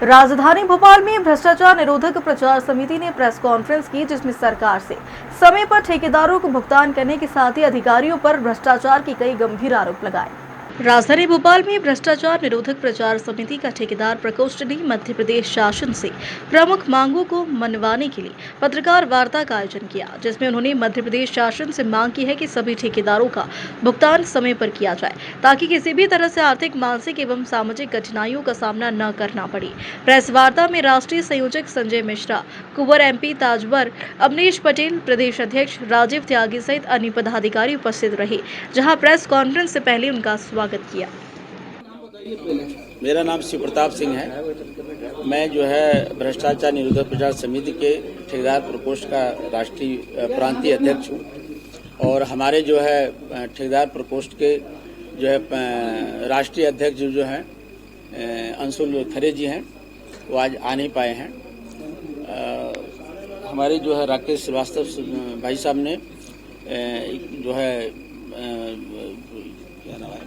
राजधानी भोपाल में भ्रष्टाचार निरोधक प्रचार समिति ने प्रेस कॉन्फ्रेंस की, जिसमें सरकार से समय पर ठेकेदारों को भुगतान करने के साथ ही अधिकारियों पर भ्रष्टाचार के कई गंभीर आरोप लगाए। राजधानी भोपाल में भ्रष्टाचार निरोधक प्रचार समिति का ठेकेदार प्रकोष्ठ ने मध्य प्रदेश शासन से प्रमुख मांगों को मनवाने के लिए पत्रकार वार्ता का आयोजन किया, जिसमें उन्होंने मध्य प्रदेश शासन से मांग की है कि सभी ठेकेदारों का भुगतान समय पर किया जाए, ताकि किसी भी तरह से आर्थिक, मानसिक एवं सामाजिक कठिनाइयों का सामना न करना पड़े। प्रेस वार्ता में राष्ट्रीय संयोजक संजय मिश्रा, कुंवर MP ताजवर, अवनीश पटेल, प्रदेश अध्यक्ष राजीव त्यागी सहित अन्य पदाधिकारी उपस्थित रहे, जहाँ प्रेस कॉन्फ्रेंस से पहले उनका स्वागत किया। मेरा नाम शिव प्रताप सिंह है। मैं जो है भ्रष्टाचार निरोधक प्रचार समिति के ठेकेदार प्रकोष्ठ का राष्ट्रीय प्रांतीय अध्यक्ष हूँ और हमारे जो है ठेकेदार प्रकोष्ठ के जो है राष्ट्रीय अध्यक्ष जो हैं अंशुल खरे जी हैं, वो आज आ नहीं पाए हैं। हमारे जो है राकेश श्रीवास्तव भाई साहब ने जो है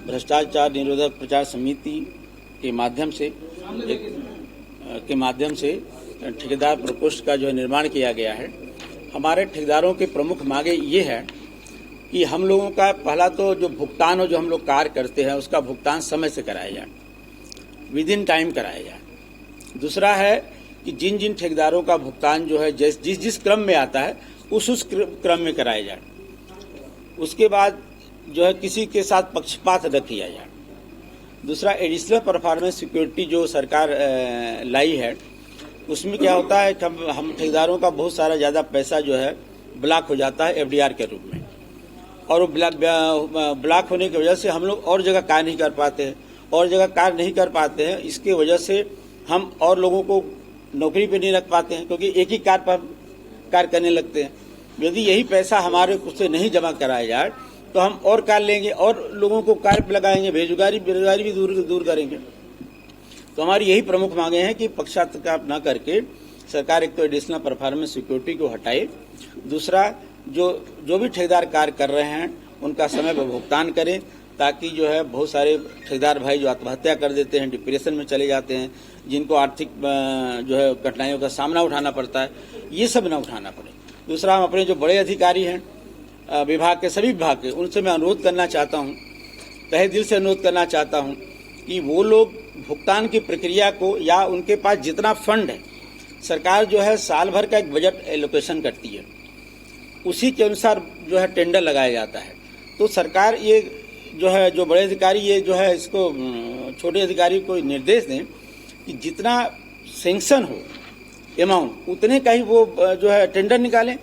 भ्रष्टाचार निरोधक प्रचार समिति के माध्यम से ठेकेदार प्रकोष्ठ का जो है निर्माण किया गया है। हमारे ठेकेदारों के प्रमुख मांगे ये है कि हम लोगों का पहला तो जो भुगतान हो, जो हम लोग कार्य करते हैं उसका भुगतान समय से कराया जाए, विद इन टाइम कराया जाए। दूसरा है कि जिन जिन ठेकेदारों का भुगतान जो है जिस क्रम में आता है उस क्रम में कराया जाए। उसके बाद जो है किसी के साथ पक्षपात न किया जाए। दूसरा, एडिशनल परफॉर्मेंस सिक्योरिटी जो सरकार लाई है, उसमें क्या होता है कि हम ठेकेदारों का बहुत सारा ज़्यादा पैसा जो है ब्लॉक हो जाता है FDR के रूप में, और वो ब्लॉक होने की वजह से हम लोग और जगह कार्य नहीं कर पाते हैं। इसके वजह से हम और लोगों को नौकरी पे नहीं रख पाते हैं, क्योंकि एक ही कार्य पर कार्य करने लगते हैं। यदि यही पैसा हमारे उससे नहीं जमा कराया जाए तो हम और कार्य लेंगे और लोगों को कार्य पर लगाएंगे, बेरोजगारी भी दूर करेंगे। तो हमारी यही प्रमुख मांगे हैं कि पक्षपात न करके सरकार एक तो एडिशनल परफॉर्मेंस सिक्योरिटी को हटाए। दूसरा, जो भी ठेकेदार कार्य कर रहे हैं उनका समय पर भुगतान करें, ताकि जो है बहुत सारे ठेकेदार भाई जो आत्महत्या कर देते हैं, डिप्रेशन में चले जाते हैं, जिनको आर्थिक जो है कठिनाइयों का सामना उठाना पड़ता है, ये सब न उठाना पड़े। दूसरा, हम अपने जो बड़े अधिकारी हैं विभाग के, सभी विभाग के, उनसे मैं अनुरोध करना चाहता हूं, तहे दिल से अनुरोध करना चाहता हूं कि वो लोग भुगतान की प्रक्रिया को, या उनके पास जितना फंड है, सरकार जो है साल भर का एक बजट एलोकेशन करती है, उसी के अनुसार जो है टेंडर लगाया जाता है। तो सरकार ये जो है, जो बड़े अधिकारी ये जो है इसको छोटे अधिकारी को निर्देश दें कि जितना सेंक्शन हो अमाउंट, उतने का ही वो जो है टेंडर निकालें,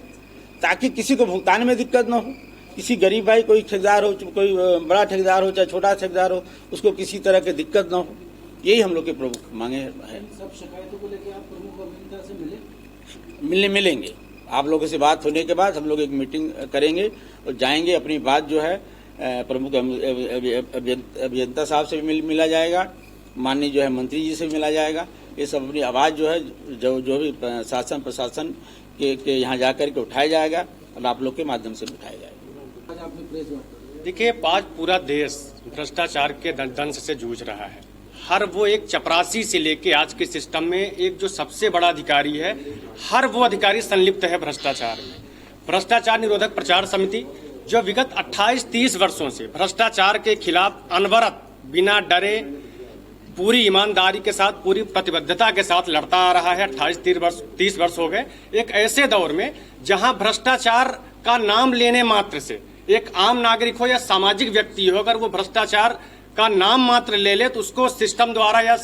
ताकि किसी को भुगतान में दिक्कत न हो। किसी गरीब भाई, कोई ठेकेदार हो, कोई बड़ा ठेकेदार हो चाहे छोटा ठेकेदार हो, उसको किसी तरह की दिक्कत न हो। यही हम लोग के प्रमुख मांगे हैं। सब शिकायतों को लेकर आप प्रमुख अभियंता से मिलेंगे। आप लोगों से बात होने के बाद हम लोग एक मीटिंग करेंगे और जाएंगे। अपनी बात जो है प्रमुख अभियंता साहब से भी मिला जाएगा, माननीय जो है मंत्री जी से भी मिला जाएगा। ये सब अपनी आवाज़ जो है जो भी शासन प्रशासन के यहाँ जाकर के उठाया जाएगा और आप लोग के माध्यम से उठाया जाएगा। देखिए, आज पूरा देश भ्रष्टाचार के दंश से जूझ रहा है। हर वो एक चपरासी से लेके आज के सिस्टम में एक जो सबसे बड़ा अधिकारी है, हर वो अधिकारी संलिप्त है भ्रष्टाचार में। भ्रष्टाचार निरोधक प्रचार समिति जो विगत 28-30 वर्षों से भ्रष्टाचार के खिलाफ अनवरत, बिना डरे, पूरी ईमानदारी के साथ, पूरी प्रतिबद्धता के साथ लड़ता आ रहा है। 28-30 वर्ष हो गए। एक ऐसे दौर में जहां भ्रष्टाचार का नाम लेने मात्र से एक आम नागरिक हो या सामाजिक व्यक्ति हो, अगर वो भ्रष्टाचार का नाम मात्र ले ले तो उसको सिस्टम द्वारा या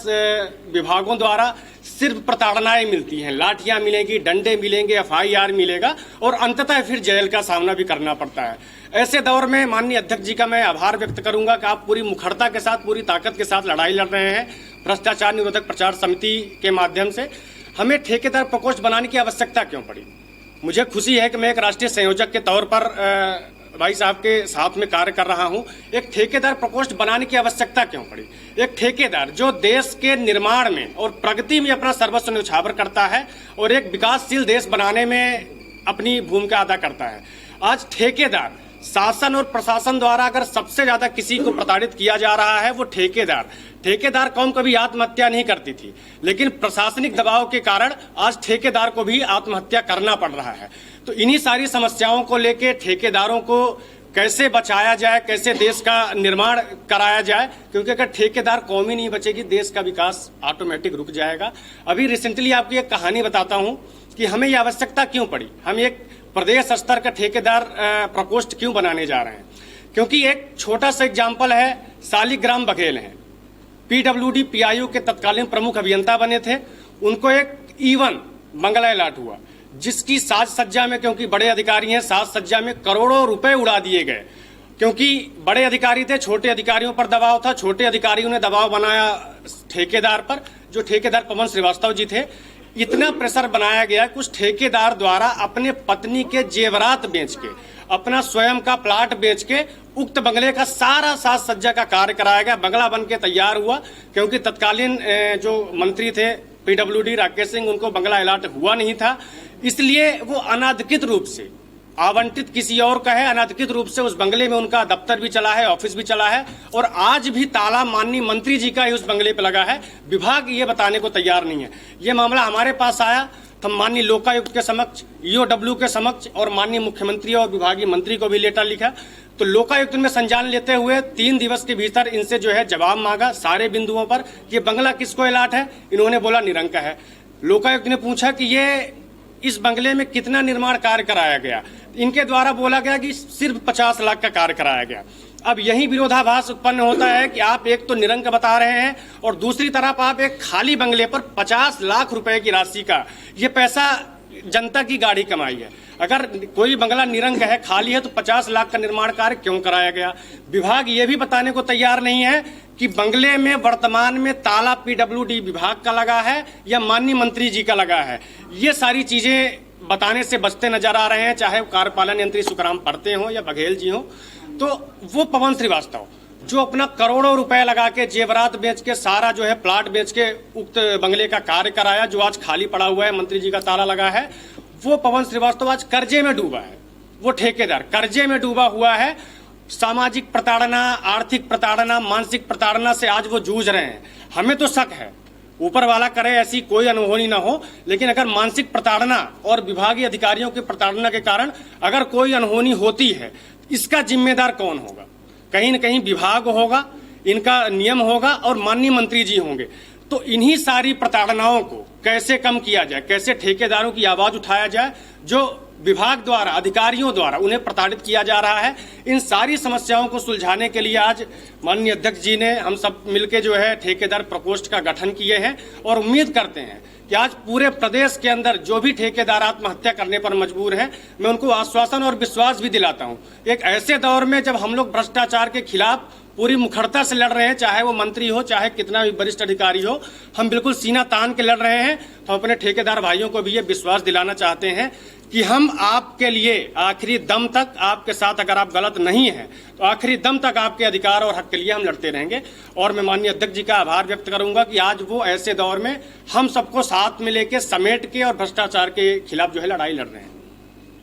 विभागों द्वारा सिर्फ प्रताड़नाएं मिलती हैं, लाठियां मिलेंगी, डंडे मिलेंगे, FIR मिलेगा और अंततः फिर जेल का सामना भी करना पड़ता है। ऐसे दौर में माननीय अध्यक्ष जी का मैं आभार व्यक्त करूंगा कि आप पूरी मुखरता के साथ, पूरी ताकत के साथ लड़ाई लड़ रहे हैं भ्रष्टाचार निरोधक प्रचार समिति के माध्यम से। हमें ठेकेदार प्रकोष्ठ बनाने की आवश्यकता क्यों पड़ी? मुझे खुशी है कि मैं एक राष्ट्रीय संयोजक के तौर पर भाई साहब के साथ में कार्य कर रहा हूं। एक ठेकेदार प्रकोष्ठ बनाने की आवश्यकता क्यों पड़ी? एक ठेकेदार जो देश के निर्माण में और प्रगति में अपना सर्वस्व न्यौछावर करता है और एक विकासशील देश बनाने में अपनी भूमिका अदा करता है। आज ठेकेदार शासन और प्रशासन द्वारा अगर सबसे ज्यादा किसी को प्रताड़ित किया जा रहा है वो ठेकेदार कौम कभी आत्महत्या नहीं करती थी, लेकिन प्रशासनिक दबाव के कारण आज ठेकेदार को भी आत्महत्या करना पड़ रहा है। तो इन्हीं सारी समस्याओं को लेके ठेकेदारों को कैसे बचाया जाए, कैसे देश का निर्माण कराया जाए, क्योंकि अगर ठेकेदार कौम ही नहीं बचेगी देश का विकास ऑटोमेटिक रुक जाएगा। अभी रिसेंटली आपको एक कहानी बताता हूं कि हमें यह आवश्यकता क्यों पड़ी, हम एक प्रदेश स्तर का ठेकेदार प्रकोष्ठ क्यों बनाने जा रहे हैं। क्योंकि एक छोटा सा एग्जाम्पल है, शालिग्राम बघेल हैं, पीडब्ल्यूडी पीआईओ के तत्कालीन प्रमुख अभियंता बने थे, उनको एक E1 बंगला अलॉट हुआ जिसकी साज सज्जा में, क्योंकि बड़े अधिकारी हैं, साज सज्जा में करोड़ों रुपए उड़ा दिए गए। क्योंकि बड़े अधिकारी थे, छोटे अधिकारियों पर दबाव था, छोटे अधिकारियों ने दबाव बनाया ठेकेदार पर, जो ठेकेदार पवन श्रीवास्तव जी थे। इतना प्रेशर बनाया गया कि उस ठेकेदार द्वारा अपने पत्नी के जेवरात बेच के, अपना स्वयं का प्लाट बेच के उक्त बंगले का सारा साज सज्जा का कार्य कराया गया। बंगला बन के तैयार हुआ, क्योंकि तत्कालीन जो मंत्री थे पीडब्ल्यूडी राकेश सिंह, उनको बंगला अलॉट हुआ नहीं था, इसलिए वो अनाधिकृत रूप से, आवंटित किसी और का है, अनाधिकृत रूप से उस बंगले में उनका दफ्तर भी चला है, ऑफिस भी चला है, और आज भी ताला माननीय मंत्री जी का ही उस बंगले पे लगा है। विभाग ये बताने को तैयार नहीं है। ये मामला हमारे पास आया तो माननीय लोकायुक्त के समक्ष, ईओडब्ल्यू के समक्ष और माननीय मुख्यमंत्री और विभागीय मंत्री को भी लेटर लिखा। तो लोकायुक्त में संज्ञान लेते हुए 3 दिवस के भीतर इनसे जो है जवाब मांगा सारे बिंदुओं पर। ये बंगला किसको अलॉट है, इन्होंने बोला निरंक है। लोकायुक्त ने पूछा कि ये इस बंगले में कितना निर्माण कार्य कराया गया, इनके द्वारा बोला गया कि सिर्फ 50 लाख का कार्य कराया गया। अब यही विरोधाभास उत्पन्न होता है कि आप एक तो निरंक बता रहे हैं और दूसरी तरफ आप एक खाली बंगले पर 50 लाख रुपए की राशि का, ये पैसा जनता की गाड़ी कमाई है। अगर कोई बंगला निरंक है, खाली है, तो 50 लाख का निर्माण कार्य क्यों कराया गया। विभाग ये भी बताने को तैयार नहीं है कि बंगले में वर्तमान में ताला पीडब्ल्यूडी विभाग का लगा है या माननीय मंत्री जी का लगा है। ये सारी चीजें बताने से बचते नजर आ रहे हैं, चाहे कार्यपालन यंत्री सुखराम परते हो या बघेल जी हो। तो वो पवन श्रीवास्तव जो अपना करोड़ों रुपए लगा के जेवरात बेच के, सारा जो है प्लाट बेच के उक्त बंगले का कार्य कराया, जो आज खाली पड़ा हुआ है, मंत्री जी का ताला लगा है, वो पवन श्रीवास्तव आज कर्जे में डूबा है। वो ठेकेदार कर्जे में डूबा हुआ है। सामाजिक प्रताड़ना, आर्थिक प्रताड़ना, मानसिक प्रताड़ना से आज वो जूझ रहे हैं। हमें तो शक है, ऊपर वाला करे ऐसी कोई अनहोनी ना हो, लेकिन अगर मानसिक प्रताड़ना और विभागीय अधिकारियों की प्रताड़ना के कारण अगर कोई अनहोनी होती है, इसका जिम्मेदार कौन होगा? कहीं न कहीं विभाग होगा, इनका नियम होगा और माननीय मंत्री जी होंगे। तो इन्हीं सारी प्रताड़नाओं को कैसे कम किया जाए, कैसे ठेकेदारों की आवाज उठाया जाए, जो विभाग द्वारा, अधिकारियों द्वारा उन्हें प्रताड़ित किया जा रहा है, इन सारी समस्याओं को सुलझाने के लिए आज माननीय अध्यक्ष जी ने, हम सब मिलकर जो है ठेकेदार प्रकोष्ठ का गठन किए हैं। और उम्मीद करते हैं कि आज पूरे प्रदेश के अंदर जो भी ठेकेदार आत्महत्या करने पर मजबूर हैं, मैं उनको आश्वासन और विश्वास भी दिलाता हूं। एक ऐसे दौर में जब हम लोग भ्रष्टाचार के खिलाफ पूरी मुखरता से लड़ रहे हैं, चाहे वो मंत्री हो, चाहे कितना भी वरिष्ठ अधिकारी हो, हम बिल्कुल सीना तान के लड़ रहे हैं। तो अपने ठेकेदार भाइयों को भी ये विश्वास दिलाना चाहते हैं कि हम आपके लिए आखिरी दम तक आपके साथ, अगर आप गलत नहीं हैं तो आखिरी दम तक आपके अधिकार और हक के लिए हम लड़ते रहेंगे। और मैं माननीय अध्यक्ष जी का आभार व्यक्त करूंगा कि आज वो ऐसे दौर में हम सबको साथ में लेके, समेट के और भ्रष्टाचार के खिलाफ जो है लड़ाई लड़ रहे हैं।